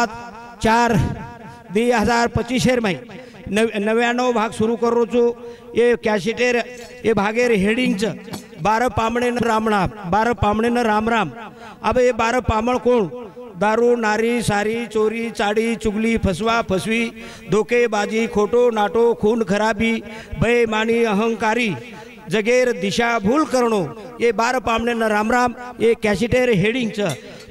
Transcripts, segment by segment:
7/4/2025 में 99 भाग सुरू करो छू। ये कैसेटेर ये भागेर हेडिंग 12 पामणे न रामनाम 12 पामणे न राम राम। अब ये 12 पामण कोण? दारू, नारी, सारी, चोरी, चाड़ी, चुगली, फसवा फसवी, धोखेबाजी, खोटो नाटो, खून खराबी, बेईमानी, अहंकारी, जगेर दिशा भूल करणो। ये 12 पामणे न राम राम ये कैसेटेर हेडिंग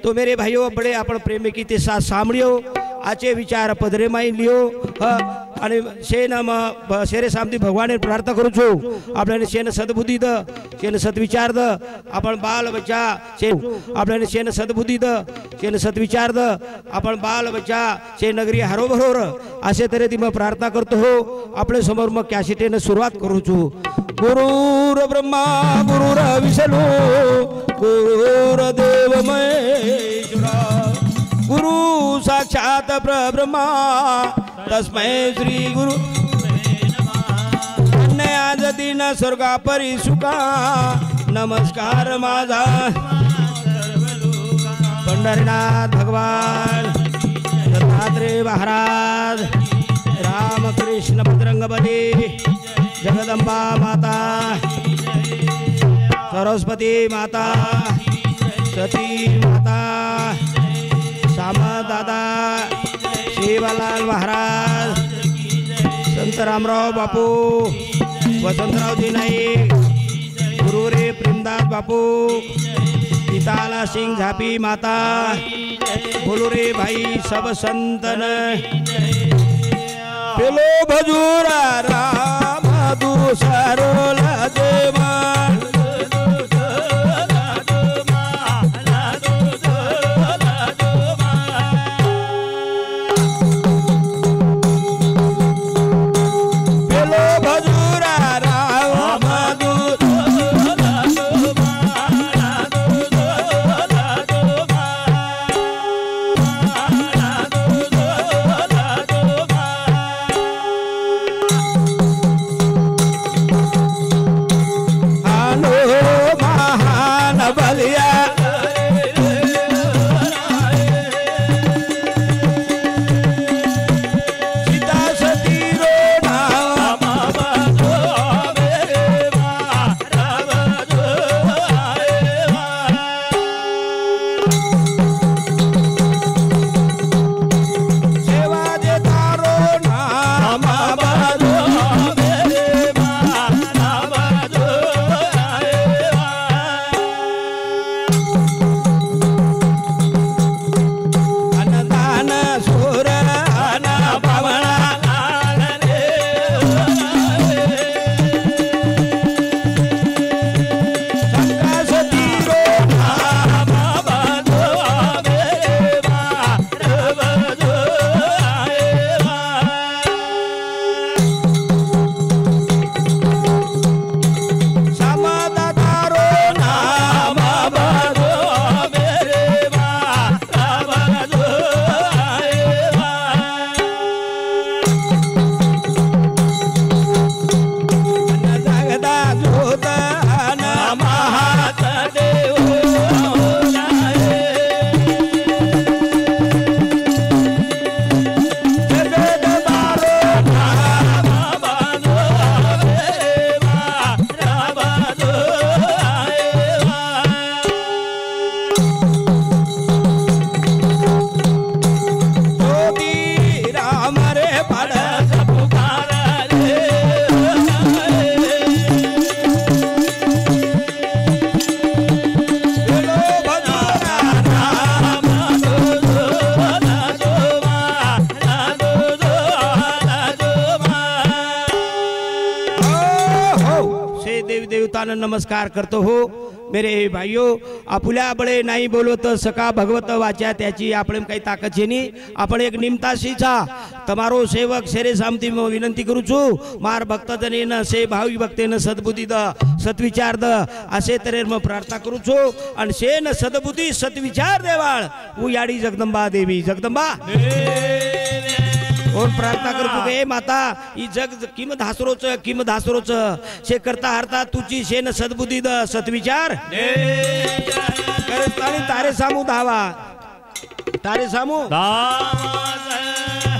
तो मेरे भाइयों बड़े आपण प्रेमी की ते साथ सांभळ्यो आचे विचार पदरे माई लियो आणि शेन शेरे सामती भगवान प्रार्थना करू छो आपल्याने शेन सद्बुद्धी द शेन सद्विचार द आपण बाल बच्चा शेन आपल्याने शेन सद्बुद्धी द शेन सद्विचार द आपण बाल बच्चा शे नगरी हरो बरोबर असे तरी ती मग प्रार्थना करतो हो आपले समोर मग कॅसेटेने सुरुवात करू छो। गुरुर ब्रह्मा गुरुर विष्णू गुरुर देव महेश्वरा गुरु साक्षात परब्रह्मा तस्मै श्री गुरु आज दिन स्वर्गा परी सुखा नमस्कार माझा पंढरीनाथ भगवान दत्तात्रेय महाराज रामकृष्ण बजरंगबली जगदंबा माता सरस्वती माता सती माता सामंत दादा शिवलाल महाराज संत रामराव बापू वसंतरावजी नाईक गुरु रे प्रेमदास बापू पिताला सिंह झापी माता बोलो रे भाई सब संतन पेलो भजूरा राम दूसरो देवा नमस्कार करतो हो मेरे भाइयों आपुल्या बळे नाही बोलवत सका भगवत वाचा त्याची आपले काही ताकद छे नी आपण एक निमताशीचा तमारो सेवक शेरे सामती विनंती करू छु मार भक्तजनेन से भावी भक्तेन सद्बुद्धी द सत्विचार द असे तरे म प्रार्थना करू छु आणि शेन सद्बुद्धी सत्विचार देवाळ उयाडी जगदंबा देवी जगदंबा और प्रार्थना करतो हे माता ई जग किम धासरोच शे करता हरता तुझी शेन सद्बुद्धी द सत्विचार करतानी तारे सामू धावा तारे सामू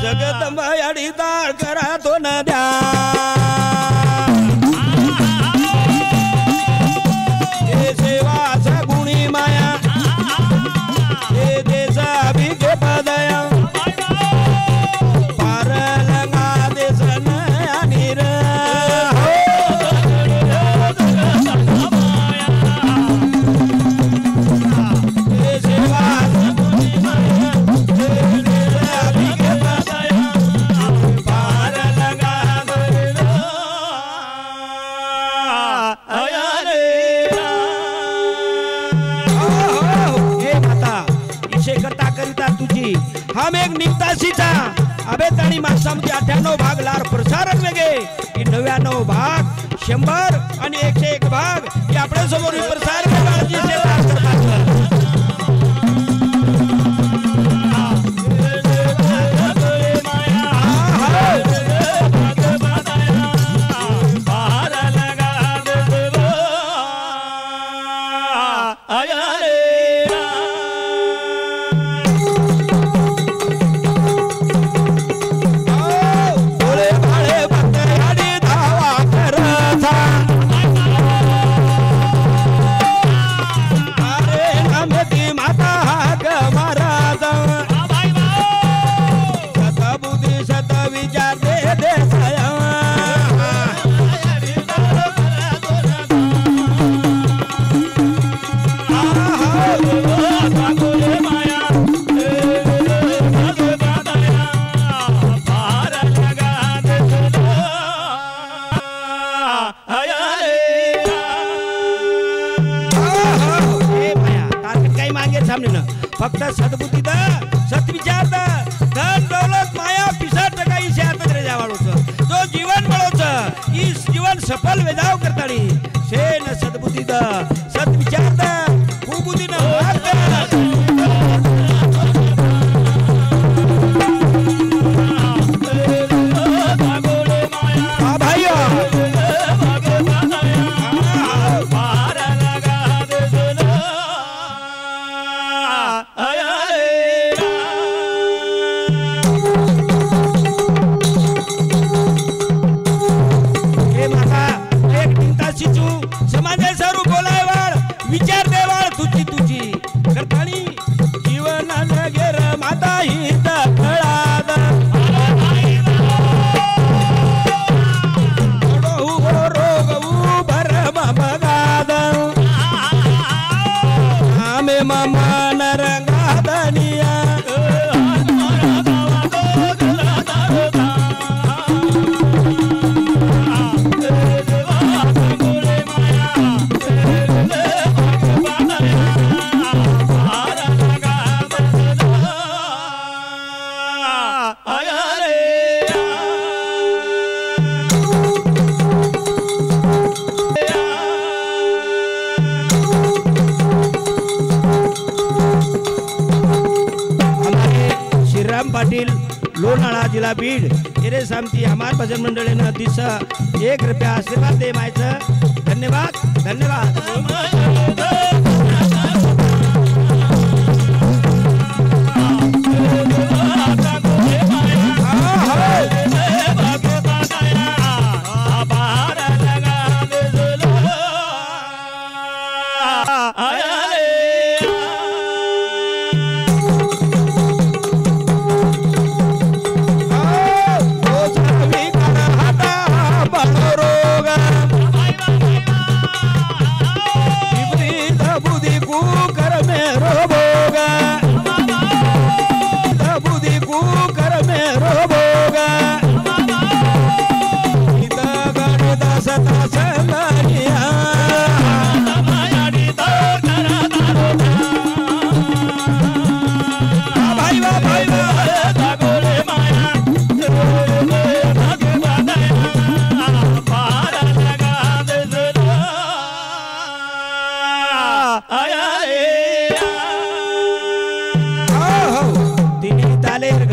जगदंबा याडी ताळ करा तो न द्या हे सेवाचा गुणी माया हे देसा भिके पदया पारलंगा देसन अनिर हम एक निघताशीचा अबे तणी माणसामध्ये 98 भाग लार प्रसारण वेगे की 99 भाग 100 आणि 101 भाग हे आपल्या समोर प्रसारण वेगाची सेवा करतात फक्त सद्बुद्धी दा सत्विचार दा धन दौलत माया पिसट काही शात रे जावाळोच जो जीवन बळोच ई जीवन सफल वेदाव करतानी सेन सद्बुद्धी दा सत्विचार दा कुबुद्धी न विचार देवाळ तुझी तुझी करतानी जीवनान गेर माता ही तळाद रोग भरम बगाद आमे मामा नरंगादनिया पाटील लोणाळा जिल्हा बीड एरे सामती हमार भजन मंडळी ने दिस 1 रुपया आशीर्वाद दे मायचं धन्यवाद धन्यवाद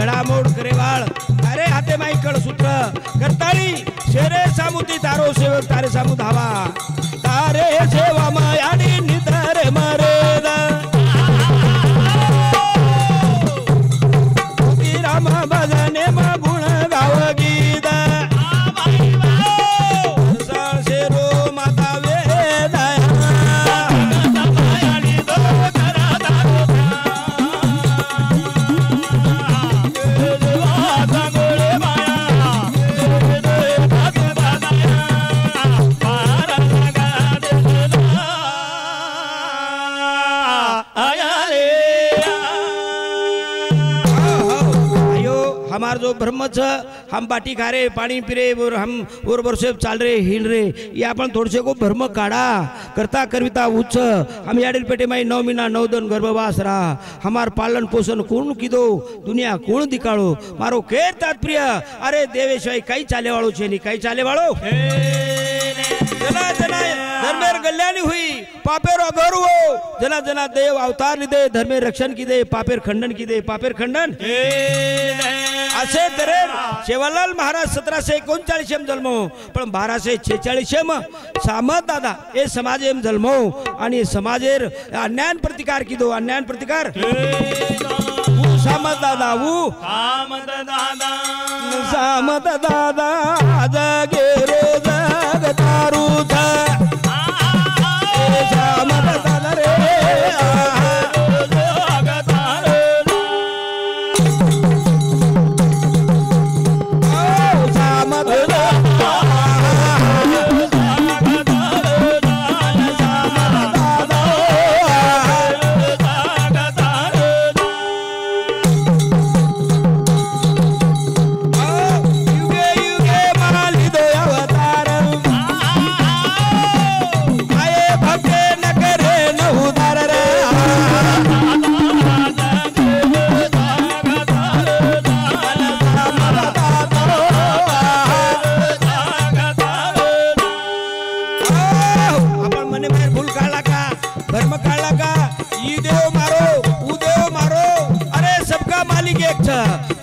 घडामोड करेवाळ अरे हाते माईकड सूत्र करताळी शेरे सामुती तारो सेवक तारे सामू धावा तारे सेवा मायाडी निधरे मरेदा भजने गुण गाव गीत शेरो माता वेद हमार जो ब्रह्म छ हम बाटी खा रहे पानी पी रहे और हम और वर्षे चल रहे हिल रहे ये अपन थोड़से को ब्रह्म काढ़ा करता करविता उच्च हम याडिल पेटे में 9 महीना 9 दिन गर्भवास रहा हमार पालन पोषण कोण कीधो दुनिया कोण दिखाड़ो मारो केर तात्पर्य अरे देवेश भाई कई चाले वालों छे नहीं कई चाले वालों जना जना धर्मेर कल्याणी हुई पापेर अघोर हो जना जना देव अवतार लिदे धर्मेर रक्षण की दे पापेर खंडन असे तरेन सेवालाल महाराज 1739 जन्मो पण 1246 सामत दादा ए समाज एम जन्मो आणि समाजेर अन्याय प्रतिकार कीधो अन्याय प्रतिकार सामत दादा सामत दादा जगे रे जगतारू था सामत दादा रे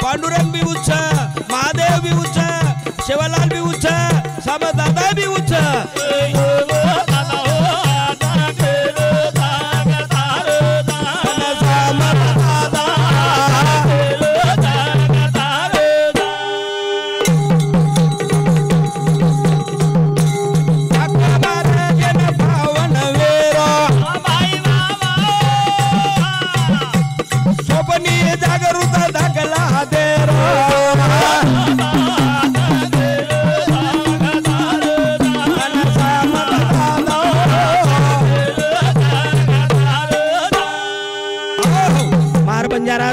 पांडुरंग भी उच्च महादेव भी उच्च सेवालाल भी उच्च सामत दादा भी उच्च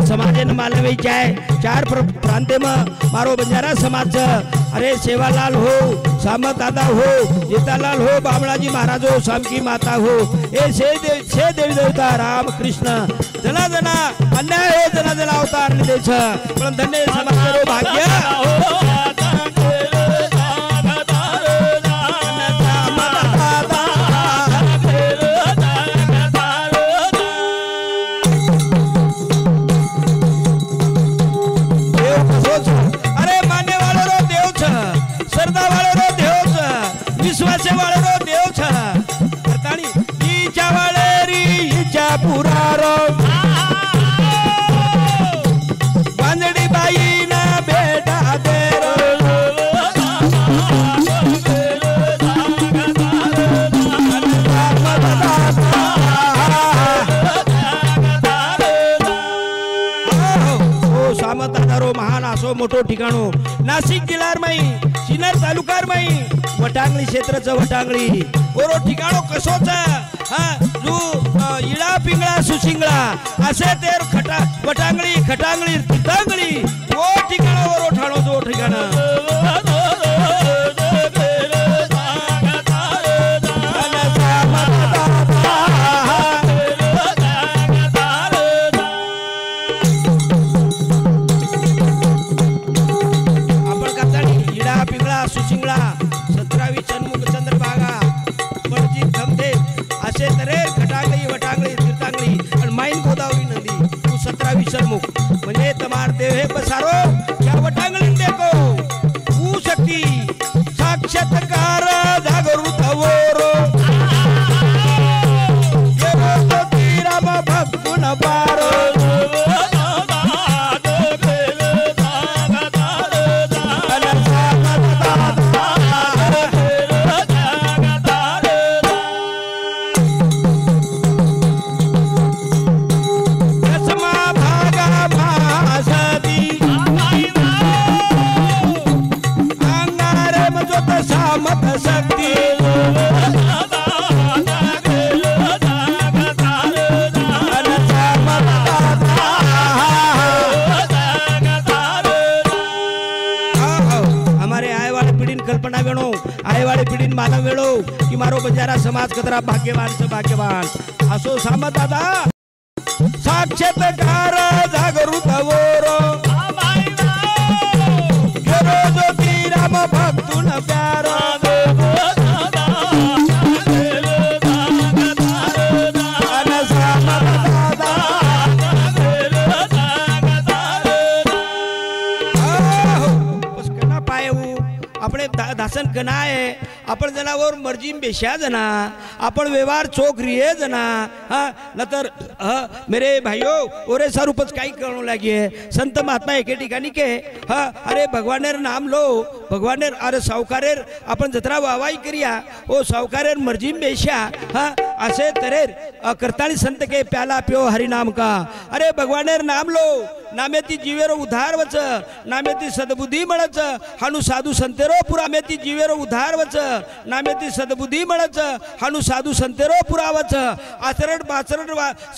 समाज मालवी चार प्रांत में मारो बंजारा समाज अरे सेवालाल हो सामत दादा हो जीतालाल हो बामणाजी महाराज हो शामकी माता हो ए छे देवी देवता राम कृष्ण जना जना अन्याय हो जना जना अवतार लिदे छ पण धन्य समाज रो भाग्य पुरारो बांजड़ी बाई ना बेटा तेरो ओ सामत दादारो महान आसो मोठो ठिकाणो नाशिक जिल्हार माई सिन्नर तालुकार माई वटांगली क्षेत्रचं वटांगली ओरो ठिकाणो कसोच जो इळा पिंगळा सुसिंगळा असे तेर खटा वटांगली खटांगली तितांगली ओ ठिकाणावर ओठाणो जो ठिकाण आपण काचाणी इळा पिंगळा सुसिंगळा 17वी चन्मुख चंद्रभागा पणजी धमधे असे तरेर खटांगली वटांगली तीर्थांगली आणि माईन गोदावरी नदी तू 17वी सन्मुख म्हणजे तमार देव हे पसारो क्या वटांगली देखो तू शक्ती साक्षात्कार जागृत वोरो ये तो तीरा भक्तुन पारो પણ વેણો આયવાળી પીઢીને માનવ વેળો કે મારો બજારા સમાજ કતરા ભાગ્યવાન છે ભાગ્યવાન આસો સામત દાદા સાક્ષાત્કાર જાગૃત વોરો ગરો જ્યોતિ રામ ભક્તુન પ્યારો આપણે દાसन गणाए आपण जनावर मर्जी बेशा जना आपण व्यवहार चोख रिये जना हाँ नतर मेरे भाइयों ओरे सारूपच काही करणू लागिए संत महात्मा एके ठिकाणी के हाँ अरे भगवानेर नाम लो भगवानेर अरे सावकारेर आपण जत्रा वावाई करिया ओ सावकारेर मर्जी बेशा हाँ असे तरेर करताली संत के प्याला प्यो हरि नाम का अरे भगवानेर नाम लो नामेती जीवेरो उद्धार वच नामेती सद्बुद्धी मळच हानु साधू संतेरो पुरा मेती जीवेरो उद्धार वच नामेती सद्बुद्धी मळच हानु साधू संतेरो पुरा वच आचरण बाचरण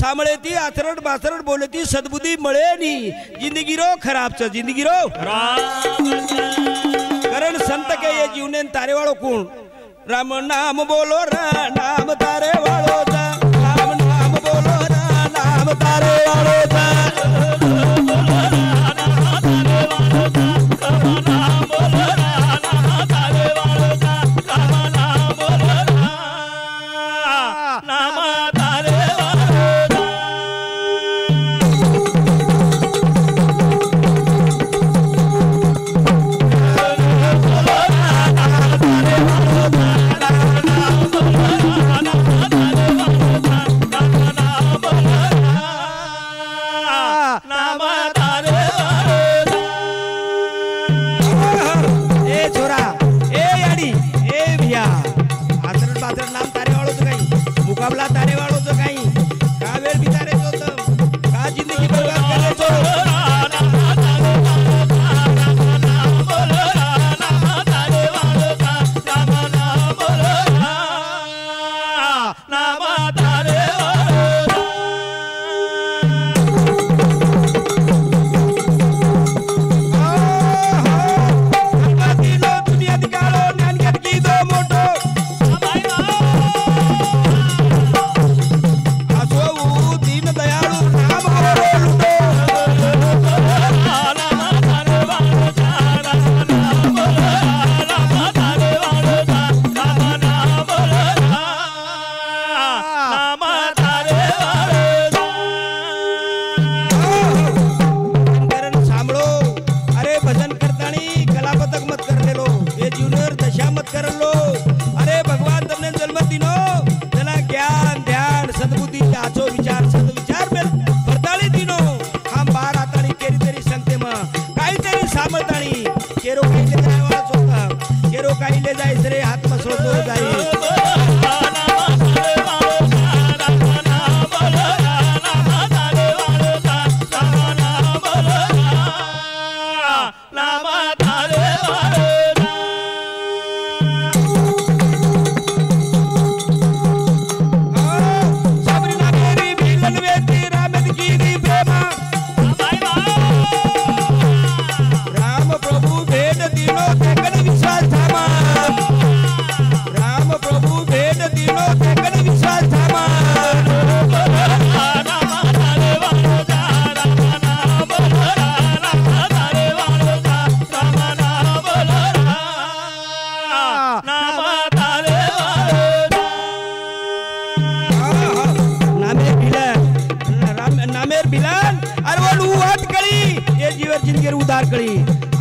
सामळेती आचरण बाचरण बोलती सद्बुद्धी मळेनी जिंदगी रो खराब छ जिंदगी रो कारण संत के ये जीवने तारे वाळो कोण राम नाम बोलो रा नाम तारे वाळो जा राम नाम बोलो रा नाम तारे वाळो जा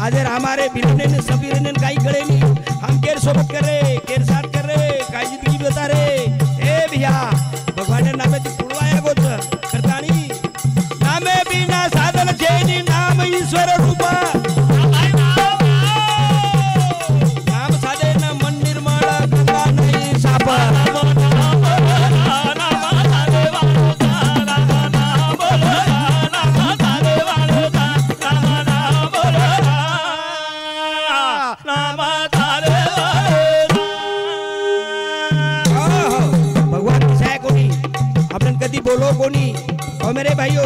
आज हमारे बिलने ने सभी ने काई करे नहीं हम केर सोबत कर रहे केर साथ कर रहे काई जिंदगी बता रहे ए भैया भगवान ने नामे ती पुड़वाया गोच करतानी नामे बिना साधन जेनी नाम ईश्वर रूपा नाम साधे न मन निर्मल गंगा नहीं सापा बोलो कोनी और मेरे भाइयों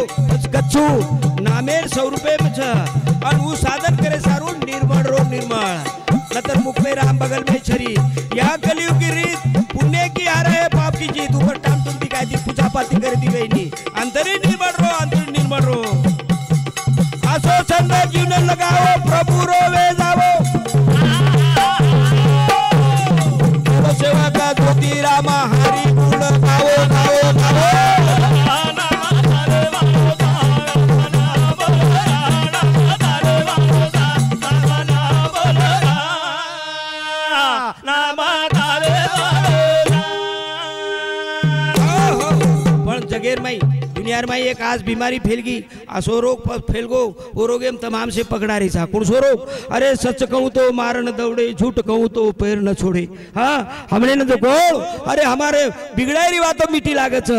गच्छु नामेर 100 रुपये में छ और वो साधन करे सारू निर्मल रो निर्मल नतर मुख में राम बगल मेरी या कलियुग की रीत पुण्य की आ रहे पाप की जीत ऊपर टाम टुमती काय ती पूजा पाती कर दी वहिनी अंतरी निर्मळ रो असो छंद जीवन लगाओ प्रभु रो वे जावो सेवा का ज्योति रामा हरि गुण गावो गावो गावो जगेर माई दुनियार माई एक आज बीमारी फैल गई असो रोग फैल गो वो रोग एम तमाम से पकड़ा रही था कौन सो रोग अरे सच कहूँ तो मारन दौड़े झूठ कहूँ तो पैर न छोड़े हाँ हमने न तो गोल अरे हमारे बिगड़ायरी बातों मिट्टी लागत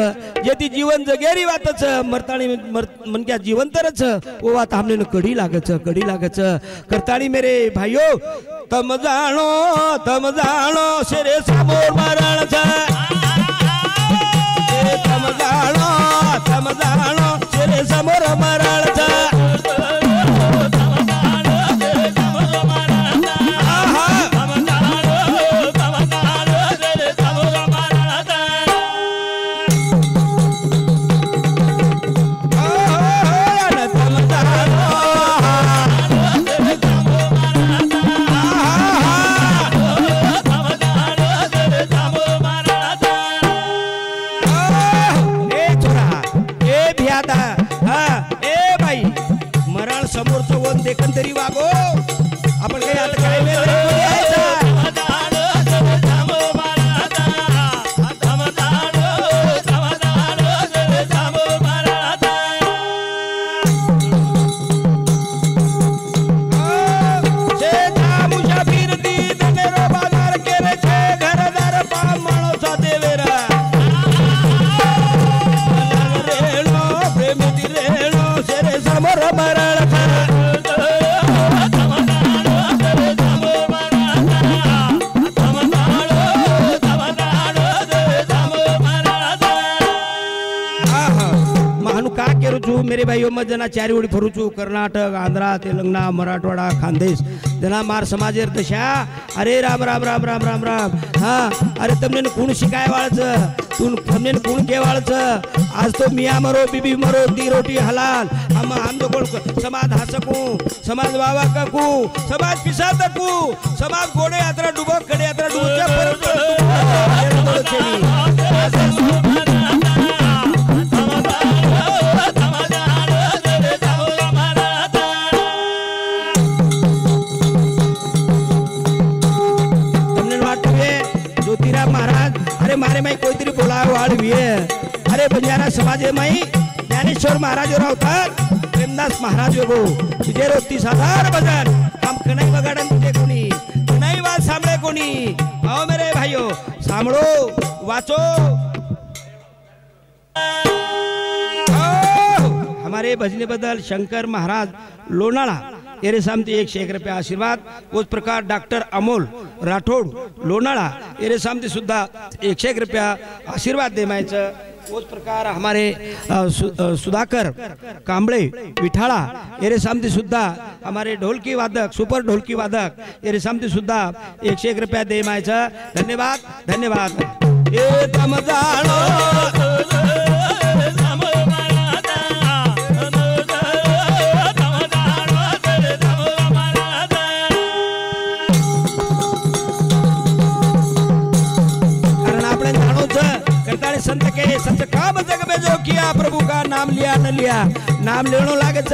यदि जीवन जगेरी बातच मरताणी मन क्या जीवन तरच वो बात हमने न कड़ी लागत करताणी मेरे भाइयों तम जानो शेरे सामोर मारण तम जानो शेरे समोर मरण देखन तरी वागो आपण काही आता काय मेरे भाइयों मत जना चारी ओडी फरूचू कर्नाटक आंध्रा तेलंगणा मराठवाडा खानदेश जना मार समाजेर दशा अरे राम राम राम राम राम राम हाँ अरे तुमने कोण शिकाय वाळच तुमने कोण के वाळच आज तो मियाँ मरो बीबी मरो दी रोटी हलाल हम जो कोण समाज हसकू समाज बाबा ककू समाज पिसा तकू समाज गोडे यात्रा डुबो कडे यात्रा डुबो मारे माई कोई तरी बोला वाड़ भी है अरे बंजारा समाज माई ज्ञानेश्वर महाराज रावतात प्रेमदास महाराज गो तुझे रोती साधार भजन हम कणाई बगाडन तुझे कोणी कणाई बात सांभळे कोणी आओ मेरे भाइयों सांभळो वाचो हमारे भजने बदल शंकर महाराज लोनाळा एरे सामती 101 रुपया आशीर्वाद उस प्रकार डॉक्टर अमोल राठोड लोनाळा एरे सामती सुद्धा 101 रुपया आशीर्वाद देमायचं उस प्रकार हमारे सुधाकर कांबळे विठाळा एरे सामती सुद्धा हमारे ढोलकी वादक सुपर ढोलकी वादक एरे सामती सुद्धा 101 रुपया देमायचं धन्यवाद धन्यवाद ए तम जानो संत के सच काम जग में जो किया प्रभु का नाम लिया न लिया नाम लेणो लागेच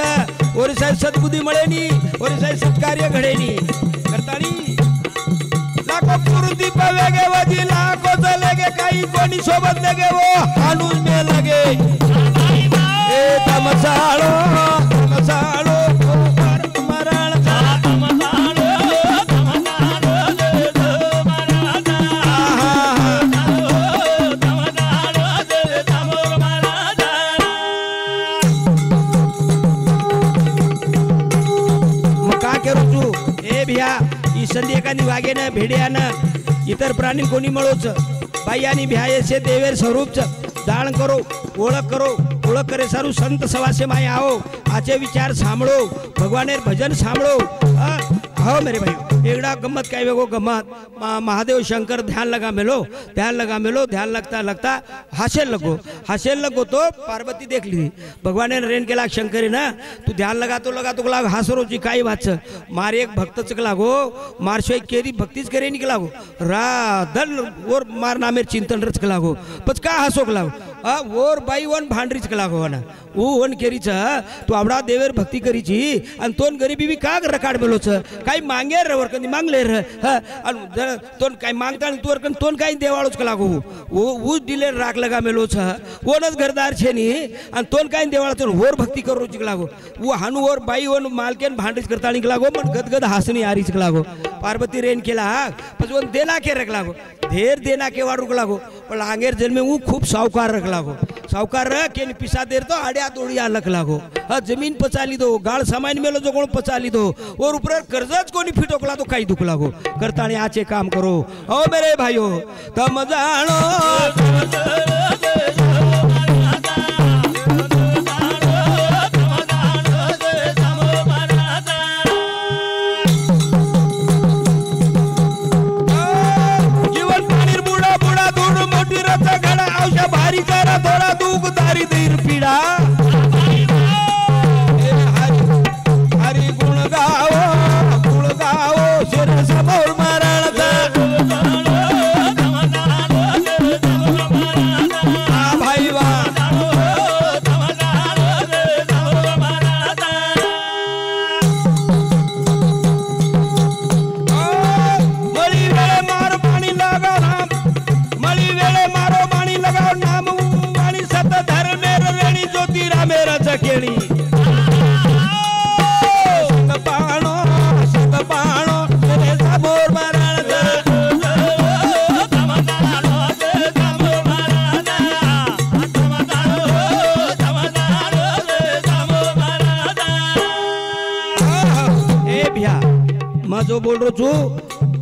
और साहेब सद्बुद्धी मळेनी और साहेब सत्कार्य घडेनी करतानी लाखो पुरुदीप वेगे वजी लाखो चलेगे काही कोणी सोबत लगे वो हानून में लगे ए तमसाळो मरण संध्याकाळी वागेनं भेड्यानं इतर प्राणी कोणी मळोच बाई भ्यायचे देवेर स्वरूपच दान करो ओळख करे सारू संत सवासे माय आओ आचे विचार सांभळो भगवानेर भजन सांभळो हो मेरे भाई एकड़ा गम्मत काय वेगो गम्मत महादेव शंकर ध्यान लगा मेलो ध्यान लगता लगता हंसे लगो तो पार्वती देख ली भगवान ने रेन केला शंकर ना तू ध्यान लगा तो लाग हसरोची काही वाच मारे एक भक्तच लागो मारशोय केरी भक्तीच करे निक लागो धन और मार नामेर चिंतन रच लागो पच का हसोक लागो ओर बाई वन भांडरीच लागो ना वन केरीच तू आवडा देवेर भक्ती करीची आणि तोन गरीबी बी का रकाड मेलो छ काही मांगे रे वर कंदी मांगले रे तोन काही मांगता तू वर तोन काही देवाळोच लागो वो दिले राख लगा मेलो छ वनच घरदार छे नी आणि तोन काही देवाळाच वर भक्ती करूच लागो वो हानू वर बाई वन मालकेन भांडरीच करता लागो पण गदगद हासनी आरीच लागो पार्वती रेन केला पच वन देना के रख लागो ढेर देना के वारुक लागो पण आंगेर जन्मे वो खूब सावकार रख लागो सावकार के पिसा देर तो आड्या तोड़िया लक लागो जमीन पचाली दो गाळ सामान मेलो जो कोण पचाली दो और ऊपर कर्जच कोणी फिटोकला तो काही दुख लागो करताणी आचे काम करो ओ मेरे भाइयों तम जानो भारी करा थोड़ा दुख तारी दीर पीड़ा हरी गुण गावो शेर समोर मारणाचा भाई वा मळी वेळे मार पाणी लागा मळी वेळे मारो पाणी लगाओ नाम वाणी सत धर्मेर वेणी ज्योति रामेर चकेणी पाणो तेरे समोर मारणाचा ए भैया मैं जो बोल रो छू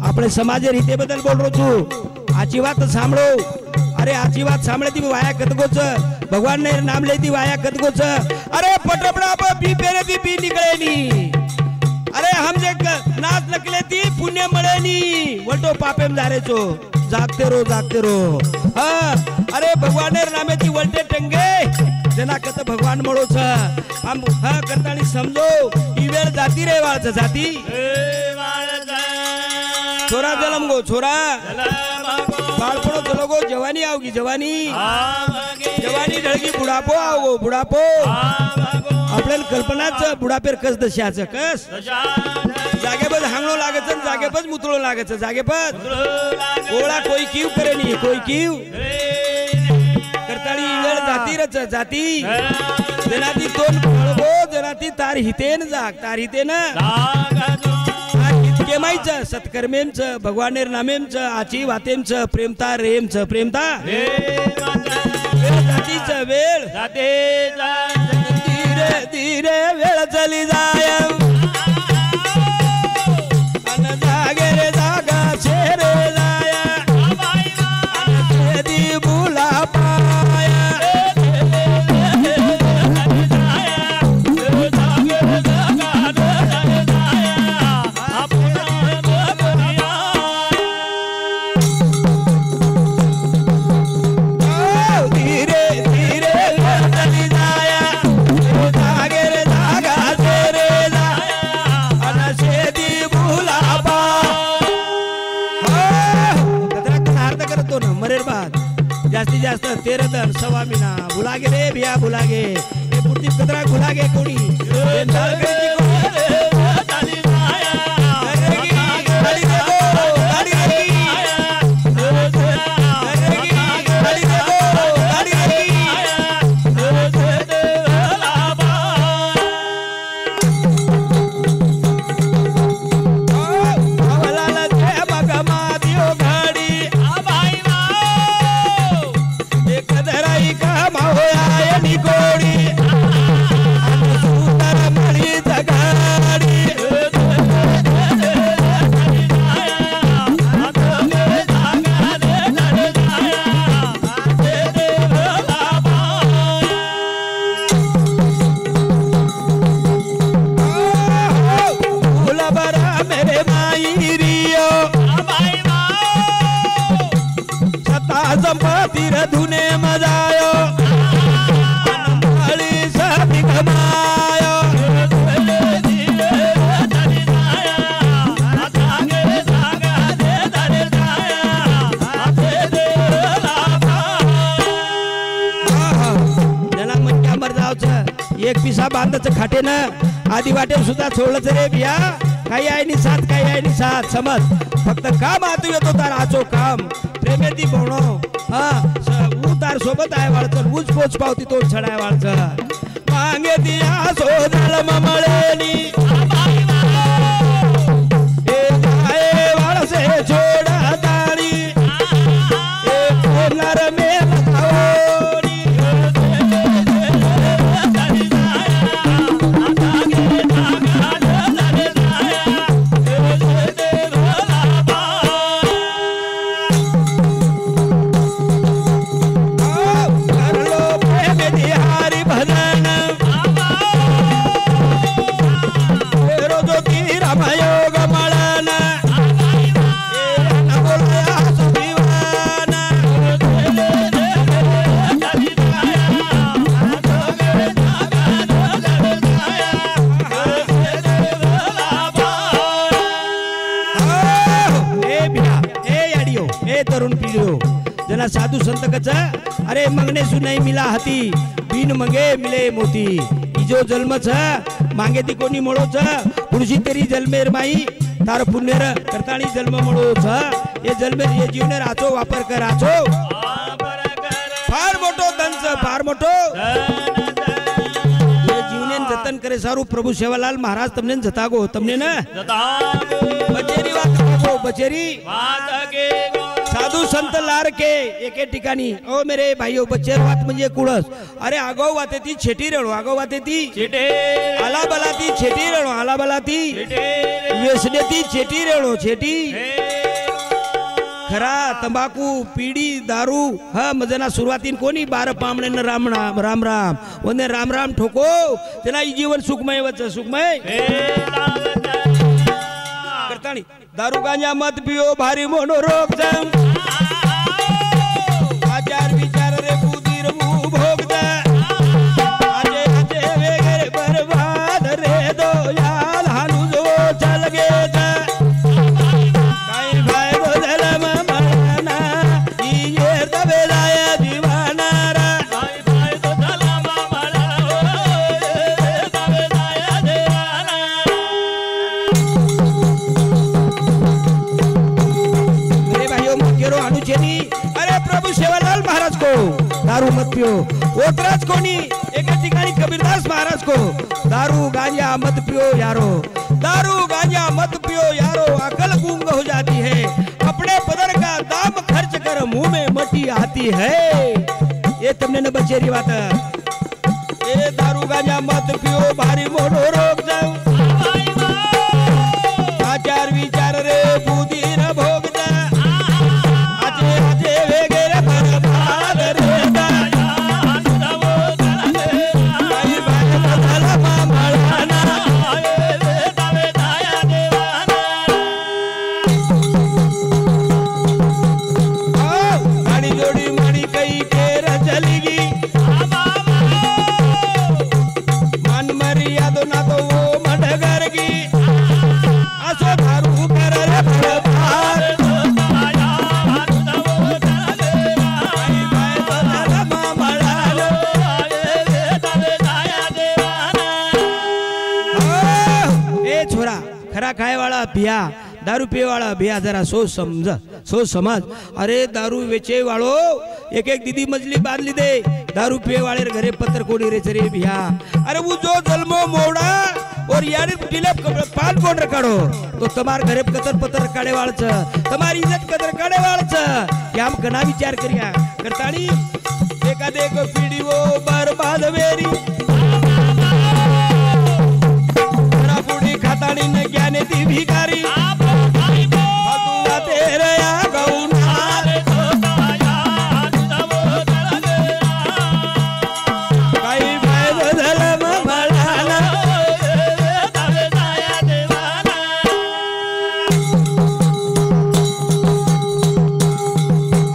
अपने समाज रीते बदल बोल रो छू आची बात सांभळो अरे आची बात सांभळे ती वाया कतगोच भगवान ने नाम लेती वाया कतगोच अरे पटपड़ा बी पेरे ती बी निकळे नी अरे हम जे नाच नकले ती पुण्य मळे नी वटो पापेम जारे छो जागते रहो हां अरे भगवान ने नामे ती वलटे टंगे जना कत भगवान मळो छ हम हां करतानी समजो ई वेळ जाती रे वाळच जाती छोरा जलम गो छोरा बाळपणो चलो गो जवानी आवगी जवानी ढळगी बुढापो आवगो बुढापो आपल्याला कल्पनाच बुढापेर कस दशाच कस जागेबज हांगलो लागच जागेबज मुतळो लागच जागेबज ओळा कोई कीव करे नी कोई कीव करताळी वेळ जाती रच जाती जनाती दोन फळगो जनाती तार हितेन केमाईच सत्कर्मेंच भगवानेर नामेंच आची वातेंच प्रेमता रेमच प्रेमता जातीच वेळ जाते धीरे धीरे वेळ चली जाय अन जागे रे जागा शेरे जाय अन छेदी बुला पाय जास्तीत जास्त तेरदन सवामीना भुलागे रे भैया भुलागे ये पुरती कदरा भुलागे कोणी कोडी सूतर मळी जगा संपत्ती धुने मजायो अनंताळी साधी कमायो एक पिसा बांधच खाटे ना आधी वाटे सुद्धा सोडलं रे बिया काही आहे नि साथ काही आहे नि साथ समज फक्त काम आतू येतो तार आचो काम प्रेमेती बोणो हा ऊ तार सोबत आहे वाळचल ऊच पोच पावती तो छडाय वाळचल मागे दिया सोदल ममळेनी ए जाए वाळसे छोडा तारी ए कोलार मे जना साधु संत कच अरे मंगने सु नहीं मिला हती बिन मंगे मिले मोती इजो जन्म छ मांगे ती कोणी मळो छ पुढची तेरी जन्मेर माई तार पुण्यर करताणी जन्म मळो छ ये जन्मेर ये जीवनेर आचो वापर कर आचो फार मोठो दंच फार मोठो ये जीवनेन जतन करे सारू प्रभु सेवालाल महाराज तमने जतागो तमने न बचेरी वात गो बचेरी वात गे साधु संत लार के एके ठिकाणी ओ मेरे भाइयों बच्चे बात म्हणजे कुळस अरे आगो वाते ती छेटी रेळो आगो वाते ती छेटे आला बलाती छेटी रेळो आला बलाती छेटे वेसने ती छेटी रेळो छेटी खरा तंबाकू पीडी दारू हा मजना सुरुवातीन कोणी 12 पामणे न राम राम राम वने राम राम ठोको तेना जीवन सुखमय वच सुखमय करताणी दारू गांजा मत पियो भारी मनोरोग जम आचार विचार रे बुद्धीर भोग द आजे आजे वेगरे बर्बाद रे दो याल हानु जो चल गे द काई भाई बदल मना ये दबे लाया दीवाना रा काई भाई बदल मना दबे लाया दीवाना अनुचेनी अरे प्रभु सेवालाल महाराज को दारू मत पियो ओतराज कोनी एक ठिकाणी कबीरदास महाराज को दारू गांजा मत पियो यारो दारू गांजा मत पियो यारो अकल गूंग हो जाती है अपने पदर का दाम खर्च कर मुंह में मटी आती है ये तुमने न बचेरी बात ये दारू गांजा मत पियो भारी मोनो रोग जाओ आचार विचार रे बुद्धि न भोग खाए वाला पिया दारू पिए वाला पिया जरा सोच समझ अरे दारू वेचे वालो एक एक दीदी मजली बांध ली दे दारू पिए वाले घरे पत्थर कोड़ी रे चरे बिया अरे वो जो जन्मो मोड़ा और यार टिलप पान कोड रखाड़ो तो तमार घरे कतर पत्थर काढ़े वाल छ तमारी इज्जत कदर काढ़े वाल छ क्या हम घना विचार करिया करताड़ी देखा देखो पीढ़ी वो बर्बाद वेरी खाताड़ी न ज्ञाने दी भिखारी तेरे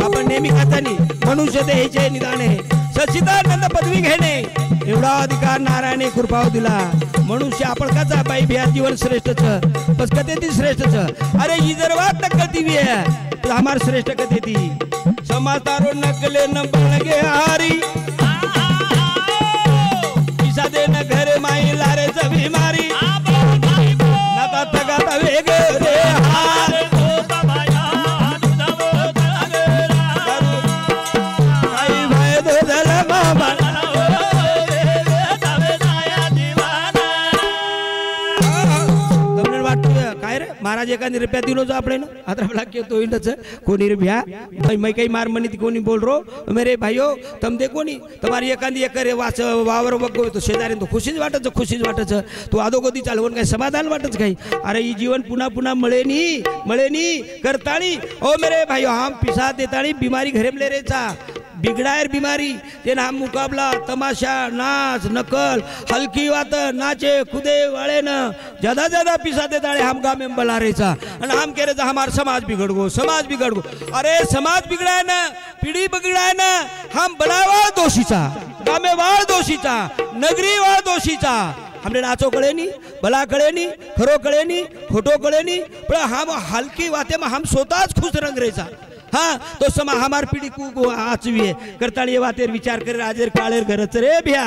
आपण नेहमी खातानी द्यायचे निदाने सच्चिदानंद पदवी घेणे एवढा अधिकार नारायणे कृपाव दिला मनुष्य आपण कसा बाई बिहार जीवन श्रेष्ठच बस कते ती श्रेष्ठच अरे ही जर वाट नकलती भी है तो हमार श्रेष्ठ कते ती समातारो नकले न बळगे हारी पिसा दे न घरे माई लारे जभी मारी नता तगाता वेग रे हार महाराज एका रुपया दिलो जो अपने आता के तो इंडच कोनी रुपया मैं कई मार मनी कोनी बोल रो मेरे भाइयों तुम देखो नी तुम्हारी एकांदी एकरे वाच वावर वगो तो शेजारी तो खुशीच वाटच तो आदो गोदी चालवून काय समाधान वाटच काही अरे ही जीवन पुन्हा पुन्हा मळेनी करतानी ओ मेरे भाइयों हम पिसा देतानी बीमारी घरे ले रेचा बिगड़ायर बीमारी तेना हम मुकाबला तमाशा नाच नकल हल्की बात नाचे खुदे वाले न ज्यादा पिसा देता हम गाँव में बला रहे हम कह रहे हमारा समाज बिगड़ गो अरे समाज बिगड़ा है ना पीढ़ी बिगड़ा है ना हम बनावाळ दोषीचा गाँव में वाळ दोषीचा नगरी वाळ दोषीचा हमने नाचो कळे नी बला कळे नी खरो कळे नी खोटो कळे नी पण हम हल्की बातें में हम स्वतःच खुश रंग रेचा हाँ तो समा हमार पीढ़ी को आचवी है करताली ये बातें विचार कर राजेर कालेर घरच रे भ्या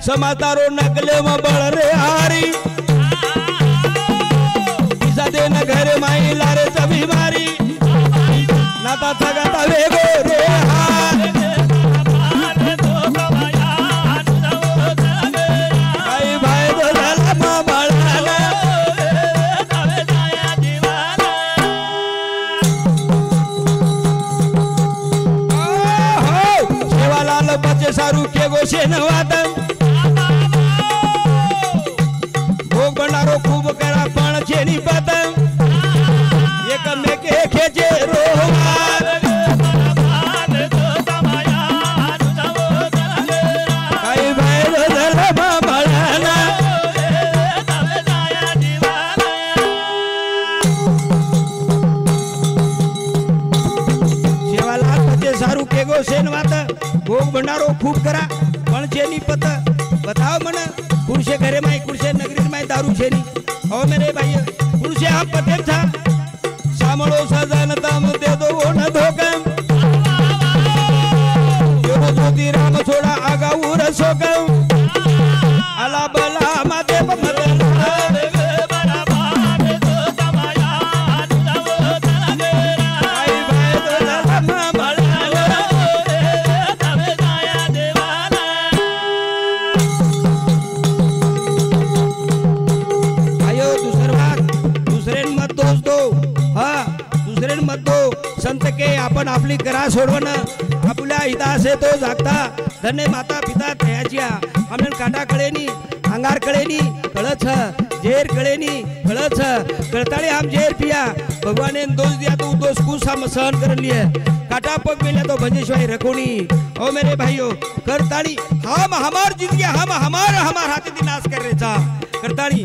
समातारो नकले म बळ रे हारी पिसा दे न घरे माई लारे जभी मारी नाता थगाता वेगो रे हार भाई भाई दो झाला मा बाळाला बचे सारू के गोशे नवादम भोग बनारो खूब करा पण छेनी पतंग एक में के खेचे रोहार काई भाई धर्म बळाना शेवाला बचे सारू के गोशे नवादम भोग भंडारो खूब करा पण छेनी पत बताओ मन कुर्शे घरे माई कुर्शे नगरी माई दारू छेनी ओ मेरे भाई कुर्शे हम पते था सामळो सजनता दे दो वो न धोकम यो ज्योति राम छोड़ा आगा उर सोकम अला बला माते मदन संत के आपण आपली करा सोडवण आपल्या हितासे तो जागता धन्य माता पिता तयाच्या हमन काटा कळेनी अंगार कळेनी कळछ जेर कळेनी कळछ कळताळे हम जेर पिया भगवान ने दोष दिया तो दोष कुछ हम सहन कर लिए काटा पग मिला तो भंजेश्वरी रखोनी ओ मेरे भाइयों करताड़ी हम हमार जिंदगी हम हमार हाथे दी नाश कर रेचा करताड़ी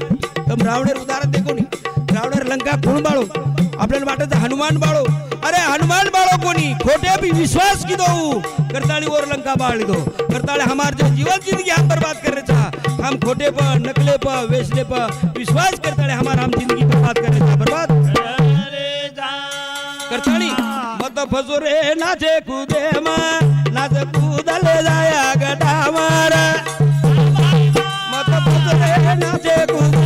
तुम रावणेर उदाहरण देखो नी रावणेर लंका कोण बाळो आपल्याला वाटत हनुमान बाळो अरे हनुमान बाळो कोणी खोटे भी विश्वास की दो करताली और लंका बाळ दो करताले हमार जो जीवन जिंदगी हम बर्बाद कर रहे हम खोटे पर नकले पर वेचने पर विश्वास करताले हमार हम जिंदगी बर्बाद कर रहे बर्बाद करताली मत फसो रे नाचे कूदे नाच कूदले जाया गटा मारा मत फसो रे नाचे कूदे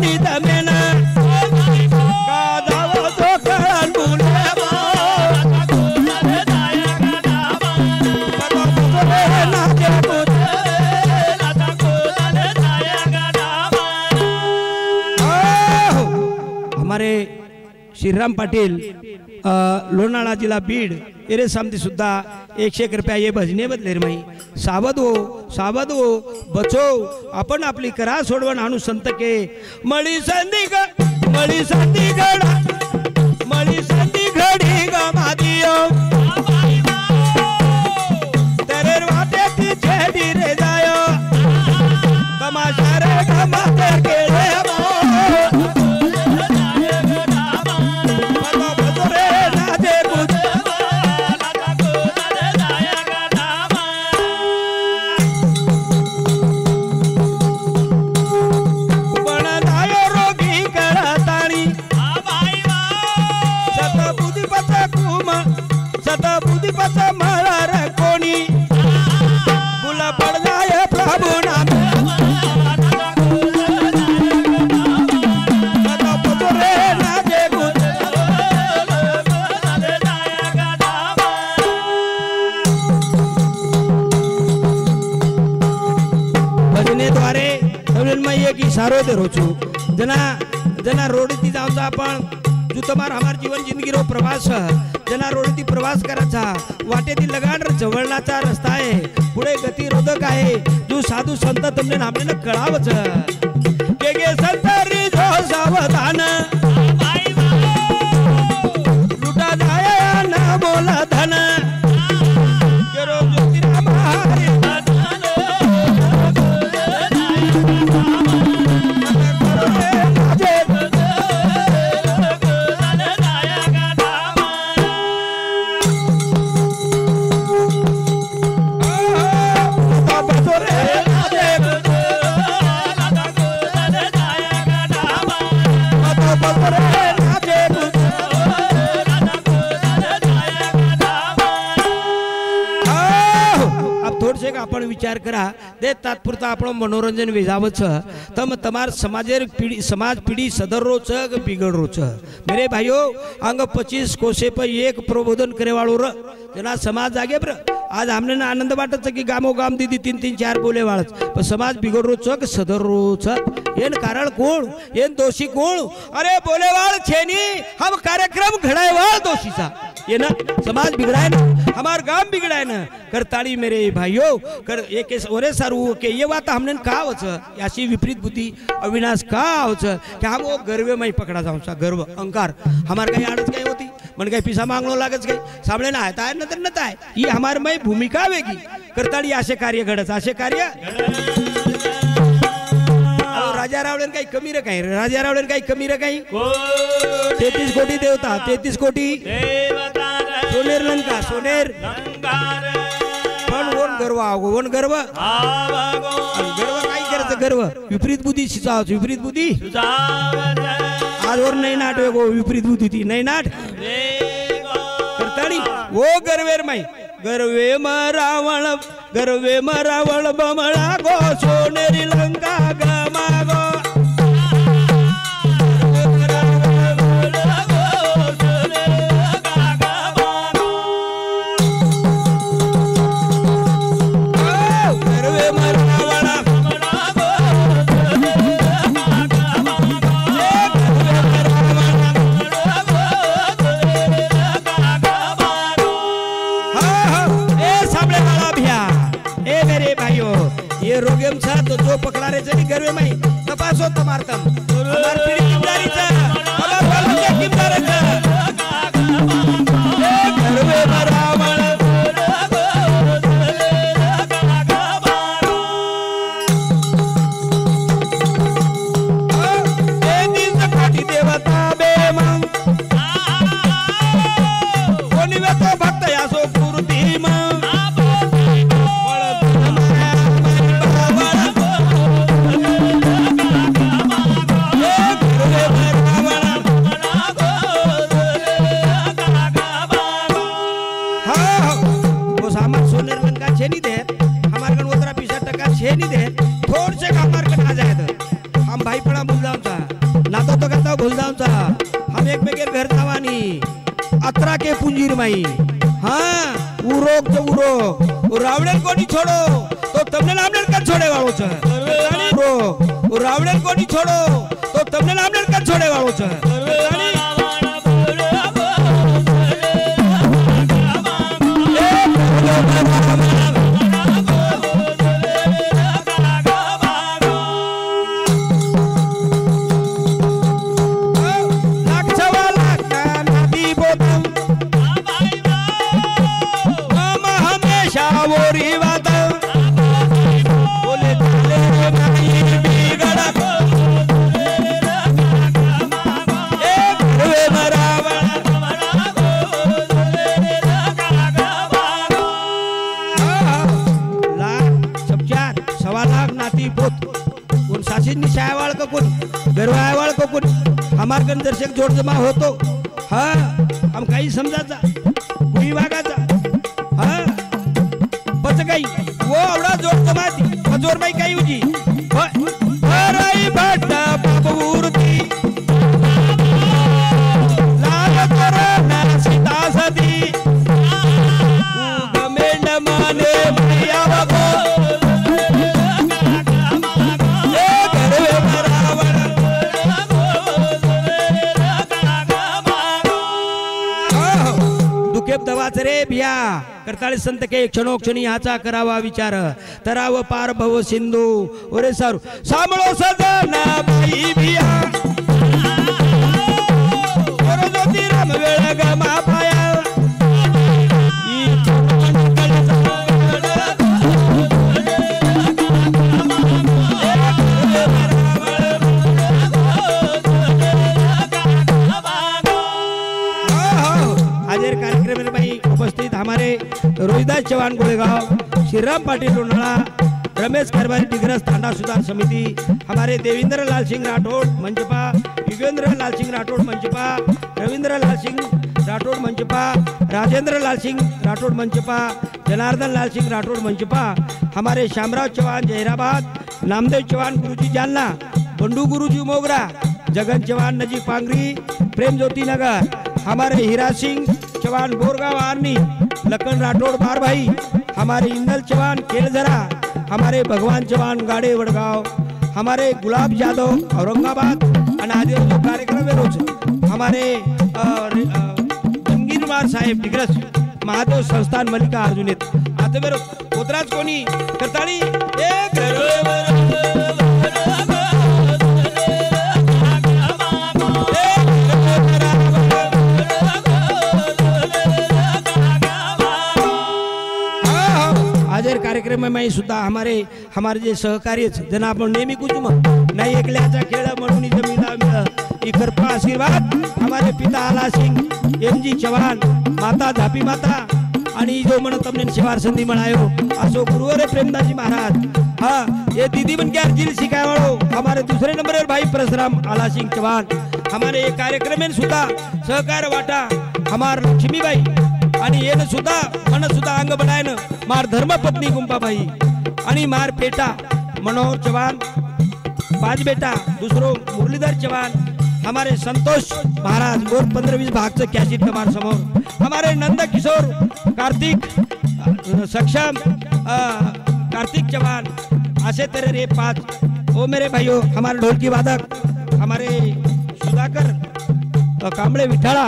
जोडी दमेन गादाव तो कळण बुले हमारे श्रीराम पाटिल लोणावळा जिला बीड एरे सामती सुद्धा 101 रुपया ये भजने बदले मई सावध हो बचो आपण आपली करा सोडवण आणू संत के मळी संधी गडा मळी संधी घडी ग मादियो तेरे वाटे ती छेडी रे जायो तमाशा रे गमाते केळे सारो दे रोचू जना रोडती जाऊचा आपण जो तुम्हारा हमार जीवन जिंदगी रो प्रवास जना रोडती प्रवास कराचा वाटेती लगाड जवळनाचा रस्ता आहे पुढे गती रोधक आहे जो साधू संत तुमने नामने कळावच के संतरी जो सावधान लुटा जाय ना बोला धन के रोज ज्योतिराम हरी आपण विचार करा दे तात्पुरता आपण मनोरंजन वेजावच तम तमार समाज पीढ़ी सदर छ बिगड़ रो छ मेरे भाइयों अंग 25 कोसे पर एक प्रबोधन करे वालो र जना समाज जागे बर आज हमने ना आनंद वाटत की गामो गाम दीदी 3 4 बोले वाळच पण समाज बिगड़ रो छ सदर रो छ एन कारण कोण एन दोषी कोण अरे बोले वाळ छेनी हम कार्यक्रम घडाय वाळ दोषी सा ये ना समाज बिगड़ाए ना हमार गांव बिगड़ाए ना करताड़ी मेरे भाइयों कर एक ओरे सारू के ये बात हमने कहा होच याची विपरीत बुद्धि अविनाश कहा होच कि हम वो गर्वे में पकड़ा जाऊं सा गर्व अहंकार हमार काही आडच काही होती मन काही पिसा मागणो लागच काही सामने ना आहे ताय नंतर नता आहे ही हमार में भूमिका वेगी करताड़ी आशे कार्य घडच आशे कार्य राजा रावळेन काही कमी रे काही राजा रावळेन काही कमी रे काही 33 कोटी देवता 33 कोटी सोनेर लंका सोनेर पण वन गर्व काही करायचं गर्व विपरीत बुद्धी शिचावच विपरीत बुद्धी आजवर नाही नाट गो विपरीत बुद्धी ती नाही नाट करताणी वो गर्वेर माई गर्वे मरावळ बमळा गो सोनेरी लंका गमा गो रोगेम छा तो जो पकड़ा रे चली गर्वे में तपासो तमारतम हमार पीढ़ी किमदारी छा हमार बालबच्चा किमदार छा गर्वे मरावण ए दिन कोटी देवता बेमं कोणी वे तो भक्त यासो पूर्ती मं थोड़ से हमार कटा जाए हम भाई पड़ा बुझ जाऊँ गातो तो गातो भूल जाऊचा हम एक मेकेर घर जावानी अतरा के पुंजीर माई हाँ उरोक जो उरो रावणन कोनी छोड़ो तो तमने नामने कर छोड़े वालो छ उरो रावणन कोनी छोड़ो तो तमने नामने कर छोड़े वालो छ हमार गण दर्शक जोड़ जमा हो तो हाँ हम काही समजाचा कुणी वागाचा हाँ बस काही वो आवडा जोड़ जमा थी जोर बाई काही उजी हराई भाटा बाबूर्ती लाल तोरणा सीता सदी उगमेंड माने भैया बाबू रे बिया करताळे संत के क्षणोक्षणी हाचा करावा विचार तराव पार भव सिंधू ओरे सारू सामळो सजना बाई बिया ओरे ज्योती राम वेळ गमा पाया हमारे रोहिदास चौहान गोलेगांव श्रीराम पाटिल लोनाड़ा रमेश खरबारी डिग्रस थाना सुधार समिति हमारे देवेंद्र लाल सिंह राठौड़ मंचपा युगेंद्र लाल सिंह राठौड़ मंचपा रविंद्र लाल सिंह राठौड़ मंचपा राजेंद्र लाल सिंह राठौड़ मंचपा जनार्दन लाल सिंह राठौड़ मंचपा हमारे श्यामराव चौहान जहराबाद नामदेव चौहान गुरुजी जालना बंडू गुरुजी मोगरा जगन चौहान नजीक पांगरी प्रेम ज्योति नगर हमारे हीरा सिंह चौहान बोरगांव आर्मी लखन राठौड़ बार भाई हमारे इंदल चौहान केलझरा हमारे भगवान चौहान गाड़े वडगांव हमारे गुलाब यादव औरंगाबाद अनादि जो कार्यक्रम में रोज हमारे जंगीरमार साहेब डिग्रस महादेव संस्थान मल्लिका अर्जुन आता बेरो कोतराज कोणी करताळी एक कार्यक्रम में मैं सुद्धा हमारे जे सहकार्य जना आपण नेहमी कुचुम नाही एकल्याचा खेळ म्हणून जमीला कृपा आशीर्वाद हमारे पिता आला सिंह एमजी चौहान माता झापी माता आणि जो मन तमने शिवार संधी मनायो असो गुरुवर प्रेमदासी महाराज हाँ ये दीदी बन के अर्जिल सिखाए वालो हमारे दूसरे नंबर पर भाई परशुराम आला सिंह चौहान हमारे ये कार्यक्रम में सुद्धा सहकार वाटा हमार लक्ष्मी बाई आणि येन सुद्धा मन सुद्धा अंग बनायन मार धर्मपत्नी गुंपाबाई आणि मार पेटा मनोहर चौहान पांच बेटा दूसरो मुरलीधर चौहान हमारे संतोष महाराज और 15-20 भाग से कैसेट हमारे समोर हमारे नंद किशोर कार्तिक सक्षम कार्तिक चौहान ऐसे तेरे रे 5 ओ मेरे भाइयों हमारे ढोलकी वादक हमारे सुधाकर कांबळे विठाळा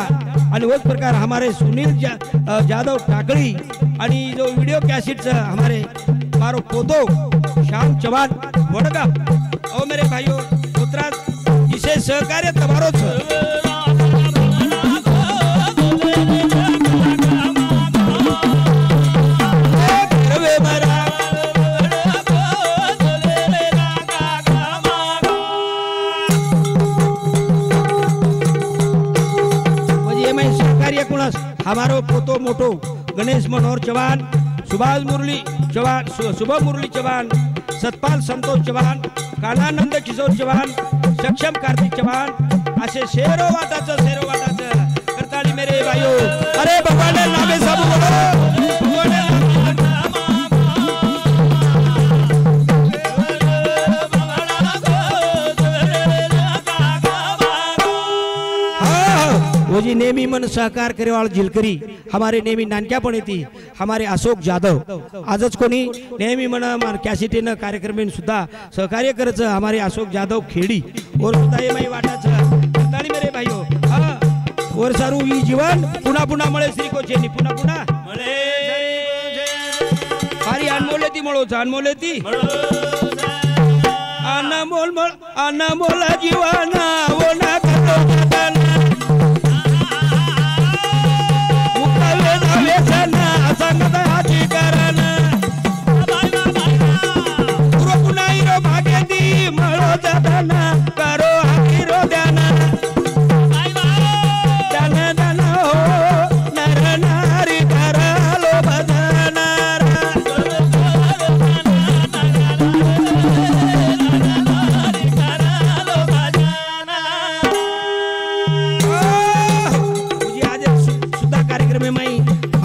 आणि उस प्रकार हमारे सुनील जादव टाकड़ी आणि जो वीडियो कैसेट हमारे मारो पोतो श्याम चौहान वडगा ओ मेरे भाइयों पुत्रा इसे सहकार्य तमारो हमारो पोतो मोटो गणेश मनोहर चौहान सुभाष मुरली चौहान शुभम मुरली चौहान सतपाल संतोष चौहान कानानंद किशोर चौहान सक्षम कार्तिक चौहान असे शेरो वाटाचं करताली मेरे भाइयों अरे भगवान नामे सब बोलो वो जी नेहमी मन सहकार करेवाळ जिलकरी हमारे नेहमी नानक्यापण येती हमारे अशोक जाधव आजच कोणी नेहमी मन कॅसिटीनं कार्यक्रमेन सुद्धा सहकार्य करायचं हमारे अशोक जाधव खेडी और सुद्धा ये माई वाटाचं ताळी मेरे भाईओ हा और सारू ई जीवन पुन्हा पुन्हा मळे श्री कोचेनी पुन्हा पुन्हा मळे फारी अनमोलेती मळोचा अनमोलेती अनमोल जीवाना वो ना करो मुकावे दावे सना संगत हाची करन पुरो पुन्हा इरो भागेती मळो जाताना करो हाकीरो ध्यान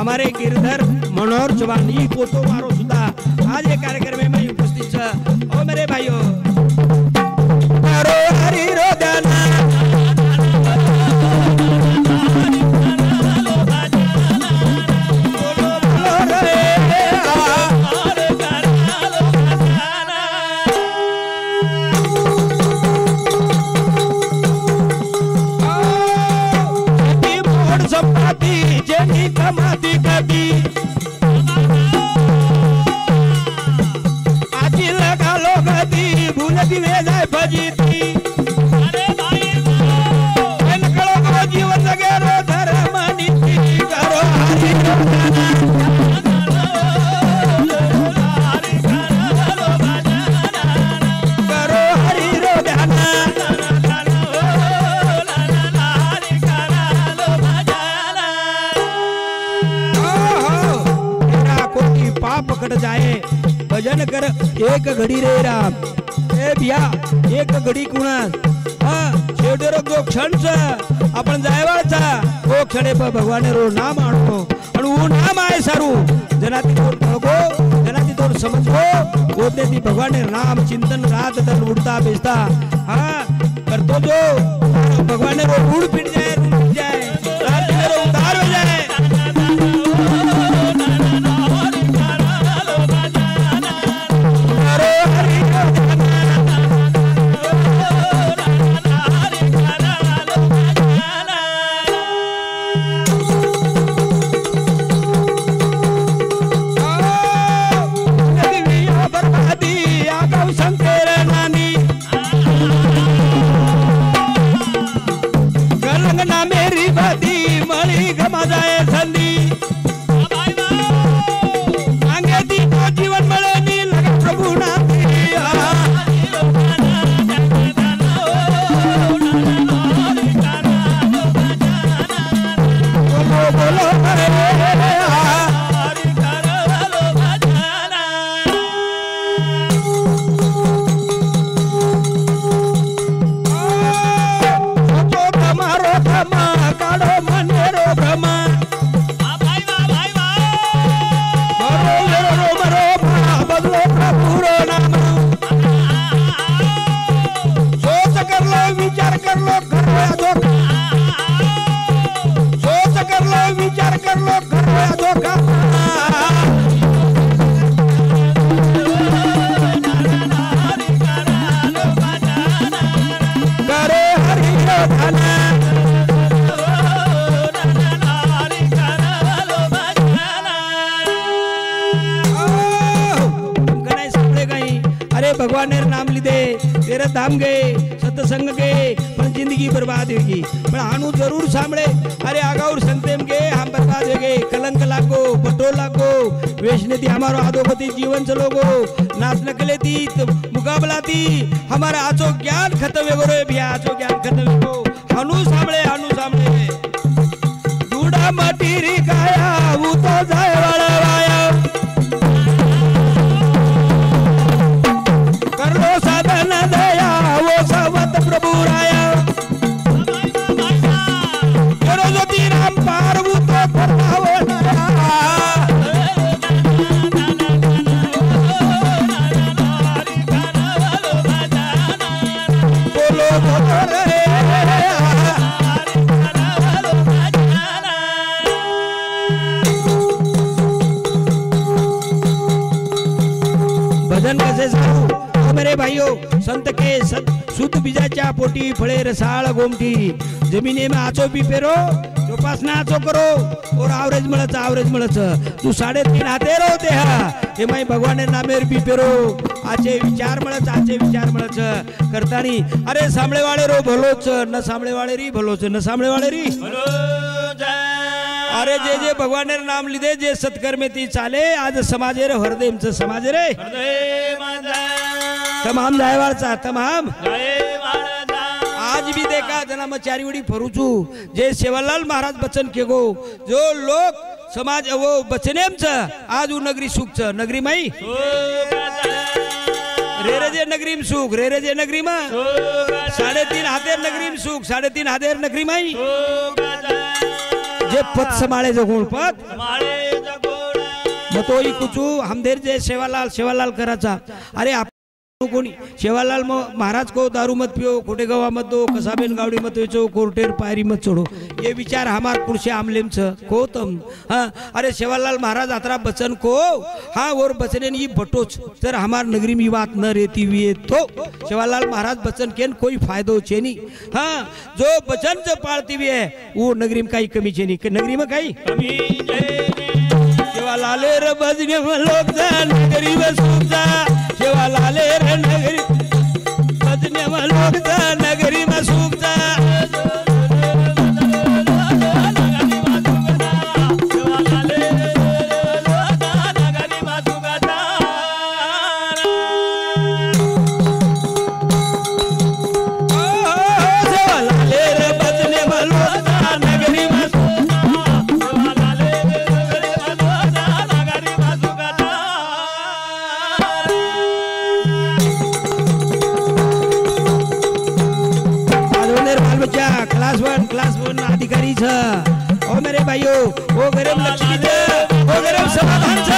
हमारे गिरधर मनोहर चौहान ये फोटो मारो सुधा आज ये कार्यक्रम में उपस्थित छ ओ मेरे भाइयों करो हरि रोदना कमाती कभी आजी लगा लो गदी भूलती वे जाए भजीती अरे भाई इन कलो को जीवन जगे रो धर्म नीति करो हरि करो हरि रोदना पकड़ जाए भजन कर एक घड़ी रे राम ए बिया एक घडी कुणास शेवटेरो जो क्षण आपण जायवाचा वो क्षणे भगवान रो नाम आणतो आणि वो नाम आहे सारू जनाती तोड बघो जनाती तोड समजो होते ती भगवान नाम चिंतन रात दिन उठता बेचता करतो जो भगवान रो रूढ़ पिट जाए रात रो उतार हो जाए भगवान ने नाम लीधे तेरे धाम गए सत्संग गए पर जिंदगी बर्बाद होगी पर हानु जरूर सामने अरे आगाउर संतेम गए हम बर्बाद हो गए कलंक लागो बटो लागो वेशने थी हमारो आदोपति जीवन चलोगो नाच नकले थी मुकाबला थी हमारा आचो ज्ञान खत्म हो गए भैया आचो ज्ञान खत्म हो हानु सामने दूड़ा मटीरी गाया वो तो जाए वाला वाया साधन दया वो सवत प्रभु राया करो जो राम पार वो तो करवाओ बोलो रे ओ मेरे भाइयों, संत के शुद्ध बीजाच्या पोटी फळे रसाळ गोमटी, जमिने में आचो भी पेरो जोपासना आचो करो और आवरेज मिळच तू 3.5 हाते रो ते हे माई भगवान नामेर भी पेरो आचे विचार मिळच करतानी अरे सामळे वाले रो भलोच न सामळे वाले री भलोच न सामळे वाले री अरे जे जे भगवान नाम लिदे जे सत्कर्मे ती चाले आज समाजे रे हृदयमच समाज रे तमाम जायवाळचा तमाम आज भी देखा जना म चारी वडी फरुचू जे सेवालाल महाराज बचन केगो जो लोक समाज वो बचनेमच आज उ नगरी सुखच नगरी माई रे जे नगरीम सुख रे जे नगरी मा 3.5 हातेर नगरीम सुख 3.5 हातेर नगरी माई जे पद समाळे जगुण पद मग तो कुचू हमदेर जे सेवालाल कराचा अरे कोणी सेवालाल महाराज को दारू मत पियो खोटे गवा मत दो कसाबेन गावड़ी मत वेचो कोर्टेर पायरी मत छोड़ो ये विचार हमार पुरुषे आमलेम को तम हाँ अरे सेवालाल महाराज आतरा बचन को हाँ और बचने ये बटोच तर हमार नगरी में बात न रहती हुई तो सेवालाल महाराज बचन केन कोई फायदो चेनी हाँ जो बचन जो पालती हुई है वो नगरी में कहीं कमी चेनी नगरी में कहीं सेवालाल रे बजने में लोग जा नगरी में सुख जा सेवालाल रे नगरी बजने में लोग जा नगरी में सुख जा क्लास 1 अधिकारी छ ओ मेरे भाइयों ओ गरीब लक्ष्मी छ ओ गरीब समाधान छ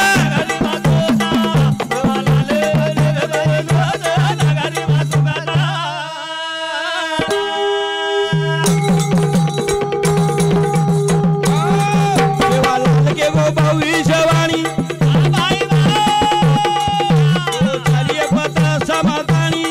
सेवालाल के वो भविष्यवाणी चलिए पता समाधानी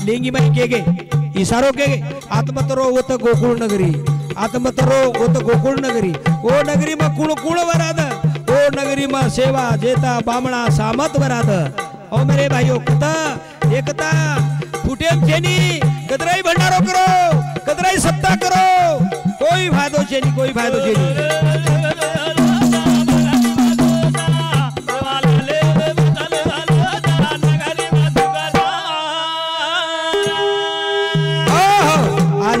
लेंगी माई के गे इशारो के गे आत्मतरो वो तो गोकुल नगरी आत्मतरो वो तो गोकुल नगरी ओ नगरी में कुण कुण वराद ओ नगरी में सेवा जेता बामणा सामत वराद ओ मेरे भाइयों कथा एकता फुटेम चेनी कतराई भंडारो करो कतराई सत्ता करो कोई फायदो चेनी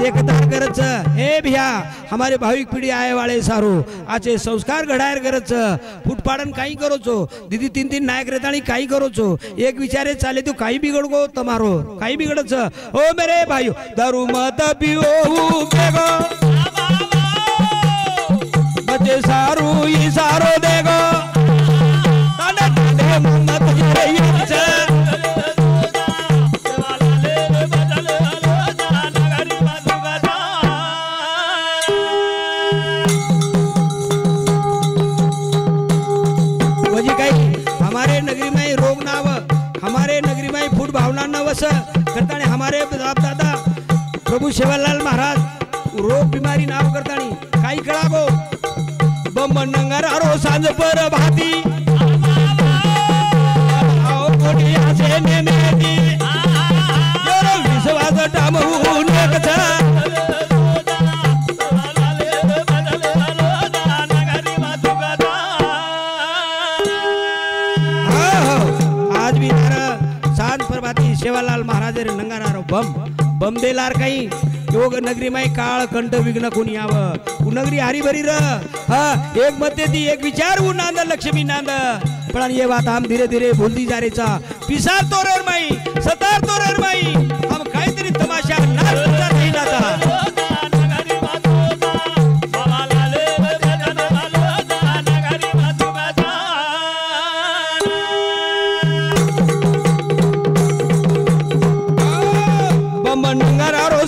एकतार करच हे भैया हमारे भाविक पीढ़ी आए वाले सारो आचे संस्कार घडायर करच फुटपाडन काई करो छो दीदी 3 नायक रेताणी काई करो छो एक विचारे चाले तो काई बिगड़ गो तमारो काई बिगड़च ओ मेरे भाइयों दारू मत पियो केगो बचे सारू ई सारो देगो ताने ताने मत गिरैछ करताने हमारे बाप दादा प्रभु सेवालाल महाराज रोग बीमारी नाव करतानी काई कळागो बम नंगरारो सांज पर भाती आओ कोटिया से ने सेवालाल महाराज रे नंगारारो बम देलार काही योग नगरी माई काळ कंठ विघ्न कोणी यावं नगरी हरी भरी र हा एक मते ती एक विचार उ नांद लक्ष्मी नांद पण ये बात हम धीरे धीरे भूलती जा रेचा पिसार तोरर माई सतार तोरर माई हम काहीतरी तमाशा नाच नाही जाता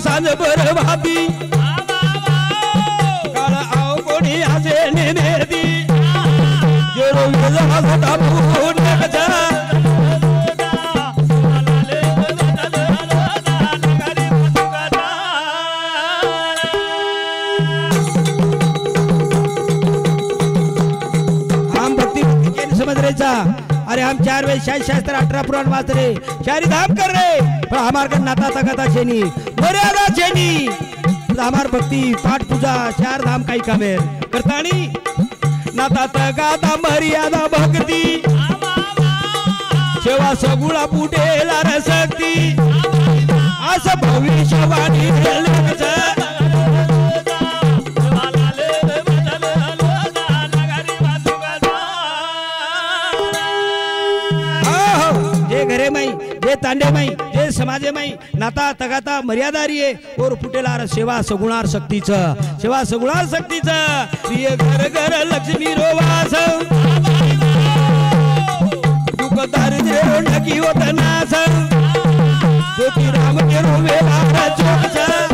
सांज बर भाभी काळ आव कोणी आसे नेदी जेरो विला होता पुण्य कथा हम भक्ति के समझ रहे चा अरे हम 4 वेद शास्त्र 18 पुराण वाच रे चारी धाम कर रे पण हमार का नाता तगता छेनी मर्यादा छेनी हमार भक्ति पाठ पूजा 4 धाम काही कामेर करतानी नाता तगता मर्यादा भक्ति सेवा सगुळा पुटेला रसक्ती असं भविष्यवाणी लेखच घरे माई जे तांडे माई जे समाजे माई नाता तगाता मर्यादारी आहे और फुटेलार सेवा सगुणार शक्तीचं सेवा सगुणार शक्तीचं प्रिय घर घर लक्ष्मी रोवास दुःख दारिद्र्य ढकी होत नास ज्योती राम के रोवेला चोकच